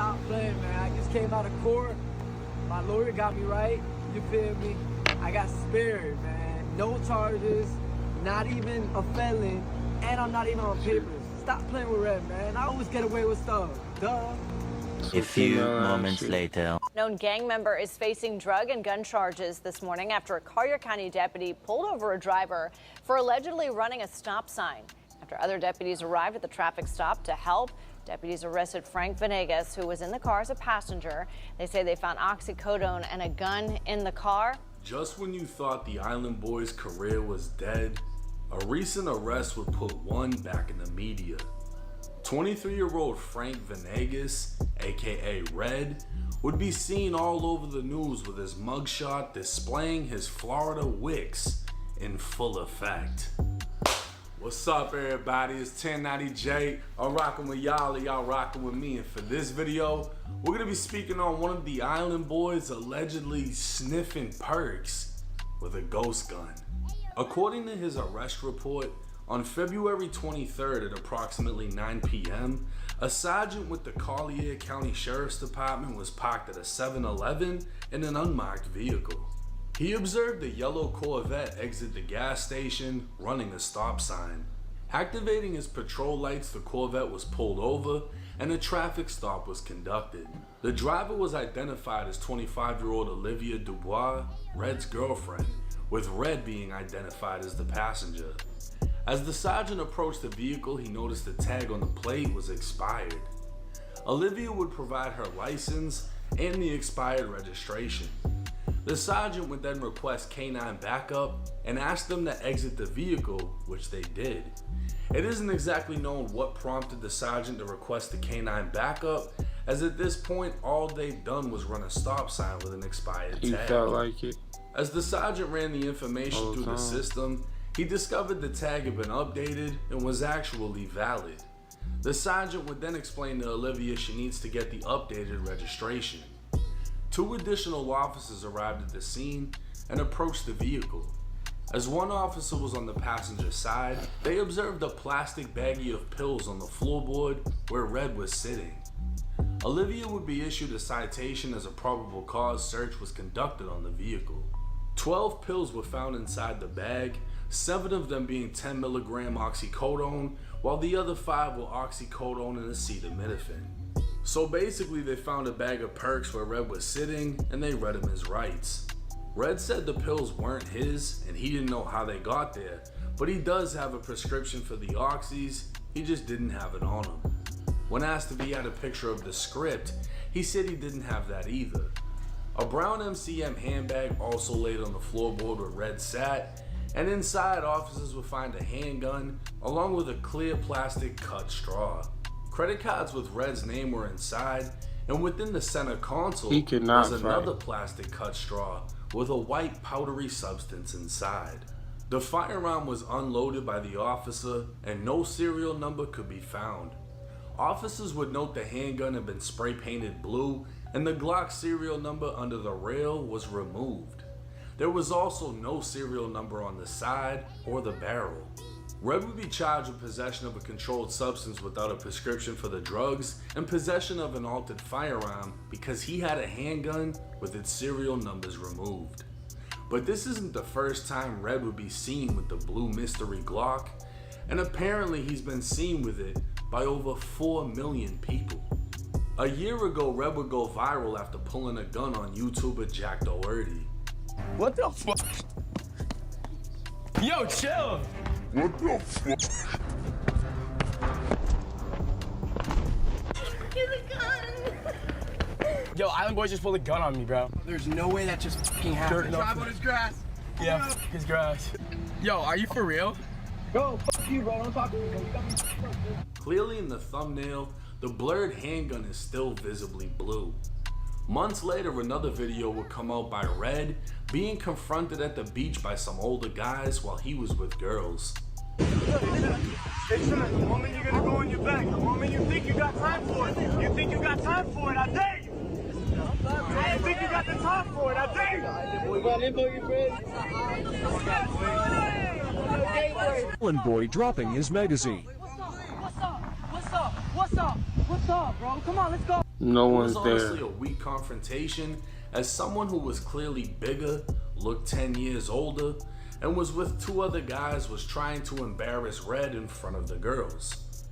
stop playing, man. I just came out of court. My lawyer got me right. You feel me? I got spared, man. No charges, not even a felon, and I'm not even on papers. Stop playing with Red, man. I always get away with stuff. Duh. A few moments later. Known gang member is facing drug and gun charges this morning after a Collier County deputy pulled over a driver for allegedly running a stop sign. After other deputies arrived at the traffic stop to help, deputies arrested Frank Venegas, who was in the car as a passenger. They say they found oxycodone and a gun in the car. Just when you thought the Island Boys' career was dead, a recent arrest would put one back in the media. 23-year-old Frank Venegas, aka Red, would be seen all over the news with his mugshot displaying his Florida wicks in full effect. What's up, everybody? It's 1090J. I'm rocking with y'all, and y'all rocking with me. And for this video, we're gonna be speaking on one of the Island Boys allegedly sniffing perks with a ghost gun. According to his arrest report, on February 23rd at approximately 9 p.m., a sergeant with the Collier County Sheriff's Department was parked at a 7-Eleven in an unmarked vehicle. He observed a yellow Corvette exit the gas station running a stop sign. Activating his patrol lights, the Corvette was pulled over and a traffic stop was conducted. The driver was identified as 25-year-old Olivia Dubois, Red's girlfriend, with Red being identified as the passenger. As the sergeant approached the vehicle, he noticed the tag on the plate was expired. Olivia would provide her license and the expired registration. The sergeant would then request K-9 backup and ask them to exit the vehicle, which they did. It isn't exactly known what prompted the sergeant to request the K-9 backup, as at this point all they'd done was run a stop sign with an expired tag. He felt like it. As the sergeant ran the information through the system, he discovered the tag had been updated and was actually valid. The sergeant would then explain to Olivia she needs to get the updated registration. 2 additional officers arrived at the scene and approached the vehicle. As one officer was on the passenger side, they observed a plastic baggie of pills on the floorboard where Red was sitting. Olivia would be issued a citation as a probable cause search was conducted on the vehicle. 12 pills were found inside the bag, 7 of them being 10 milligram oxycodone, while the other 5 were oxycodone and acetaminophen. So basically they found a bag of perks where Red was sitting and they read him his rights. Red said the pills weren't his and he didn't know how they got there, but he does have a prescription for the oxys, he just didn't have it on him. When asked if he had a picture of the script, he said he didn't have that either. A brown MCM handbag also laid on the floorboard where Red sat, and inside officers would find a handgun along with a clear plastic cut straw. Credit cards with Red's name were inside, and within the center console was another plastic cut straw with a white powdery substance inside. The firearm was unloaded by the officer and no serial number could be found. Officers would note the handgun had been spray painted blue and the Glock serial number under the rail was removed. There was also no serial number on the side or the barrel. Red would be charged with possession of a controlled substance without a prescription for the drugs and possession of an altered firearm because he had a handgun with its serial numbers removed. But this isn't the first time Red would be seen with the blue mystery Glock, and apparently he's been seen with it by over 4 million people. A year ago, Red would go viral after pulling a gun on YouTuber Jack Doherty. What the fuck? Yo, chill! What the fuck? Get a gun! Yo, Island Boys just pulled a gun on me, bro. There's no way that just fucking happened. Drive on his grass. Yeah, his grass. Yo, are you for real? Bro, fuck you, bro. Don't talk to me, bro. You got me fucked up, bro. Clearly in the thumbnail, the blurred handgun is still visibly blue. Months later, another video would come out by Red being confronted at the beach by some older guys while he was with girls. Hey son, the moment you're gonna go on your back, the moment you think you got time for it, you think you got time for it, I dare you! You think you got the time for it, I dare you! Island Boy dropping his magazine. What's up? What's up, bro? Come on, let's go. No It one's was there. honestly a weak confrontation, as someone who was clearly bigger, looked 10 years older, and was with two other guys was trying to embarrass Red in front of the girls.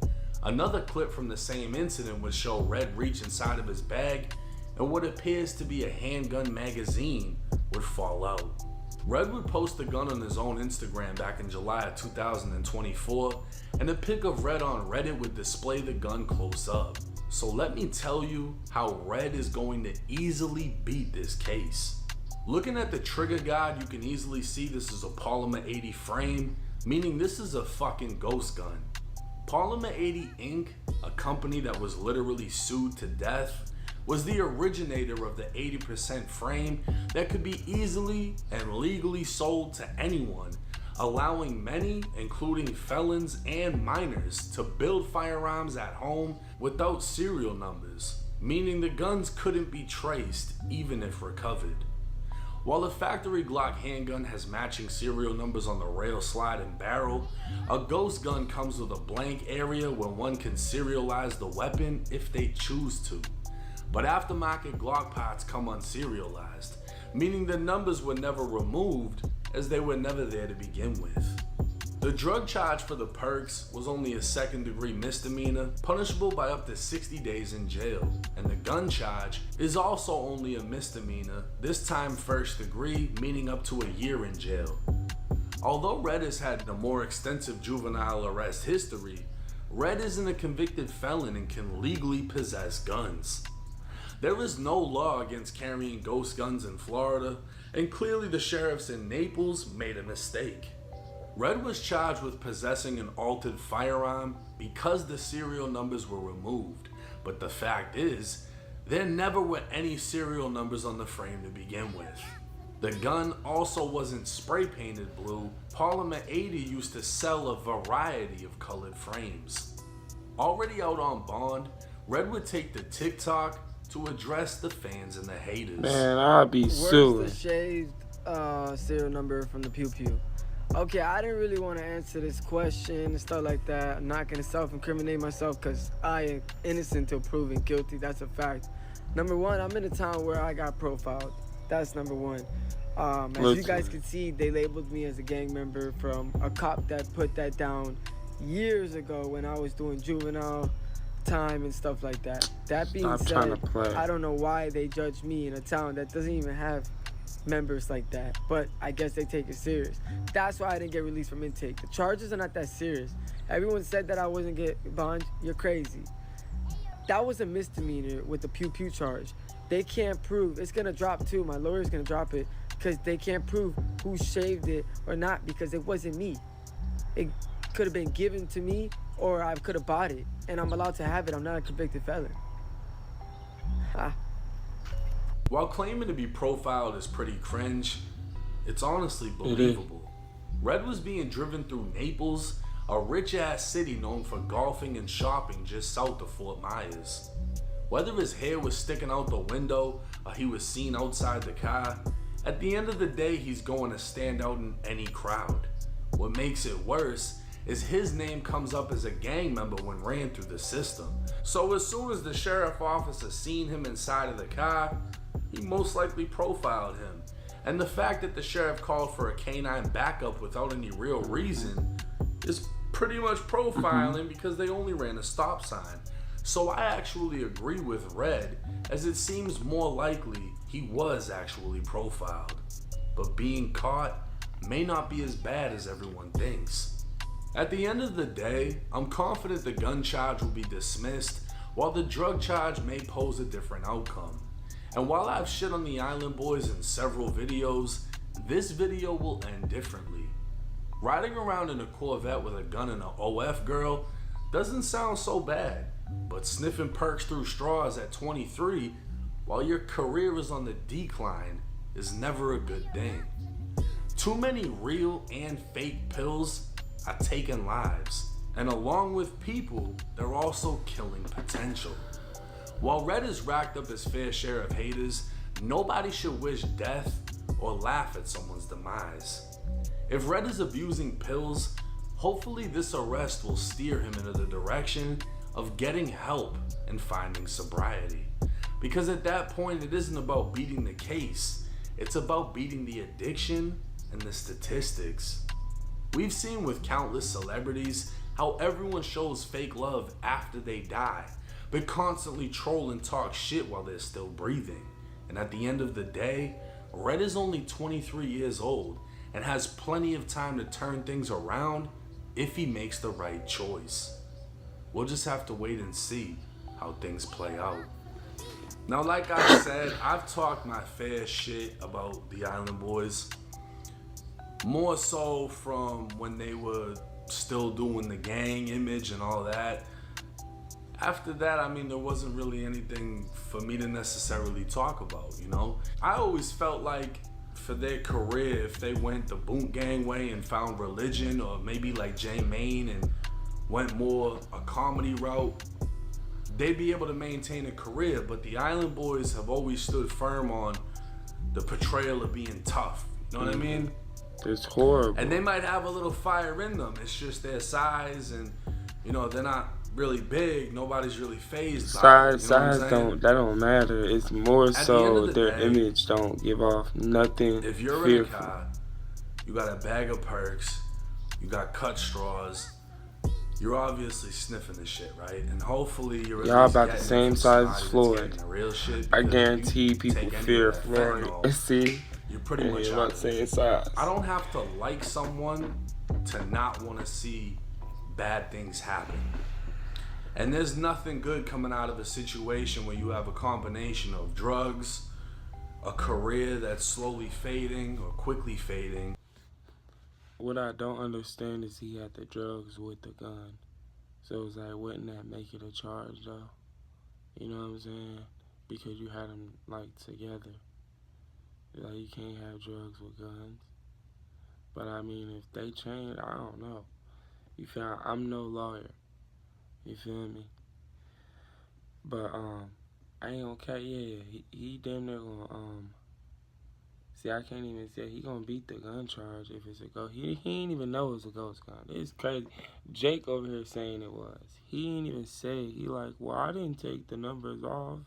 Another clip from the same incident would show Red reach inside of his bag and what appears to be a handgun magazine would fall out. Red would post the gun on his own Instagram back in July of 2024, and a pic of Red on Reddit would display the gun close up. So let me tell you how Red is going to easily beat this case. Looking at the trigger guide, you can easily see this is a Polymer 80 frame, meaning this is a fucking ghost gun. Polymer 80 Inc., a company that was literally sued to death, was the originator of the 80% frame that could be easily and legally sold to anyone, allowing many, including felons and minors, to build firearms at home without serial numbers, meaning the guns couldn't be traced even if recovered. While the factory Glock handgun has matching serial numbers on the rail, slide, and barrel, a ghost gun comes with a blank area where one can serialize the weapon if they choose to. But aftermarket Glock parts come unserialized, meaning the numbers were never removed as they were never there to begin with. The drug charge for the perks was only a second-degree misdemeanor, punishable by up to 60 days in jail, and the gun charge is also only a misdemeanor, this time first degree, meaning up to a year in jail. Although Red has had a more extensive juvenile arrest history, Red isn't a convicted felon and can legally possess guns. There is no law against carrying ghost guns in Florida, and clearly the sheriffs in Naples made a mistake. Red was charged with possessing an altered firearm because the serial numbers were removed, but the fact is, there never were any serial numbers on the frame to begin with. The gun also wasn't spray painted blue. Polymer 80 used to sell a variety of colored frames. Already out on bond, Red would take to TikTok to address the fans and the haters. Man, I'd be suing. Where's the shaved serial number from the Pew Pew? Okay, I didn't really want to answer this question and stuff like that. I'm not going to self-incriminate myself because I am innocent till proven guilty. That's a fact. Number one, I'm in a town where I got profiled. That's number one. As you guys can see, they labeled me as a gang member from a cop that put that down years ago when I was doing juvenile time and stuff like that. That being said, I don't know why they judge me in a town that doesn't even have members like that, but I guess they take it serious. That's why I didn't get released from intake. The charges are not that serious. Everyone said that I wasn't get bond. You're crazy. That was a misdemeanor with the Pew Pew charge. They can't prove. It's gonna drop too. My lawyer's gonna drop it because they can't prove who shaved it or not because it wasn't me. It could have been given to me or I could have bought it, and I'm allowed to have it. I'm not a convicted felon. Ha. While claiming to be profiled is pretty cringe, it's honestly believable. Red was being driven through Naples, a rich-ass city known for golfing and shopping just south of Fort Myers. Whether his hair was sticking out the window or he was seen outside the car, at the end of the day he's going to stand out in any crowd. What makes it worse is his name comes up as a gang member when ran through the system. So as soon as the sheriff officer seen him inside of the car, he most likely profiled him. And the fact that the sheriff called for a canine backup without any real reason is pretty much profiling because they only ran a stop sign. So I actually agree with Red, as it seems more likely he was actually profiled. But being caught may not be as bad as everyone thinks. At the end of the day, I'm confident the gun charge will be dismissed, while the drug charge may pose a different outcome. And while I've shit on the Island Boys in several videos, this video will end differently. Riding around in a Corvette with a gun and an OF girl doesn't sound so bad, but sniffing perks through straws at 23 while your career is on the decline is never a good thing. Too many real and fake pills are taking lives, and along with people, they're also killing potential. While Red has racked up his fair share of haters, nobody should wish death or laugh at someone's demise. If Red is abusing pills, hopefully this arrest will steer him into the direction of getting help and finding sobriety. Because at that point, it isn't about beating the case, it's about beating the addiction and the statistics. We've seen with countless celebrities how everyone shows fake love after they die, but constantly troll and talk shit while they're still breathing. And at the end of the day, Red is only 23 years old and has plenty of time to turn things around if he makes the right choice. We'll just have to wait and see how things play out. Now, like I said, I've talked my fair shit about the Island Boys. More so from when they were still doing the gang image and all that. After that, I mean, there wasn't really anything for me to necessarily talk about, you know? I always felt like for their career, if they went the Boot Gang way and found religion, or maybe like Jay Maine and went more a comedy route, they'd be able to maintain a career. But the Island Boys have always stood firm on the portrayal of being tough. You know what I mean? It's horrible. And they might have a little fire in them. It's just their size, and you know, they're not really big. Nobody's really phased by it. Size don't matter. It's more so their day, image don't give off nothing. If you're fearful. in a car, you got a bag of perks, you got cut straws, you're obviously sniffing the shit, right? And hopefully you're y'all about the same size as Floyd. The real shit, I guarantee people fear Floyd. See? You're pretty much about the same size. I don't have to like someone to not want to see bad things happen. And there's nothing good coming out of a situation where you have a combination of drugs, a career that's slowly fading or quickly fading. What I don't understand is he had the drugs with the gun. So it's like, wouldn't that make it a charge though? You know what I'm saying? Because you had them like together. Like, you can't have drugs with guns. But I mean, if they change, I don't know. You feel? I'm no lawyer. You feel me? But I ain't gonna care. Yeah, he damn near gonna see, I can't even say he gonna beat the gun charge if it's a ghost. He ain't even know it's a ghost gun. It's crazy. Jake over here saying it was. He ain't even say. He like, well, I didn't take the numbers off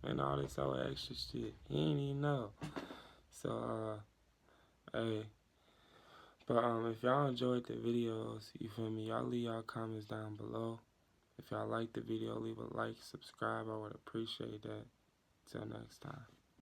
and all this other extra shit. He ain't even know. So hey. But if y'all enjoyed the videos, you feel me, y'all leave y'all comments down below. If y'all like the video, leave a like, subscribe. I would appreciate that. Till next time.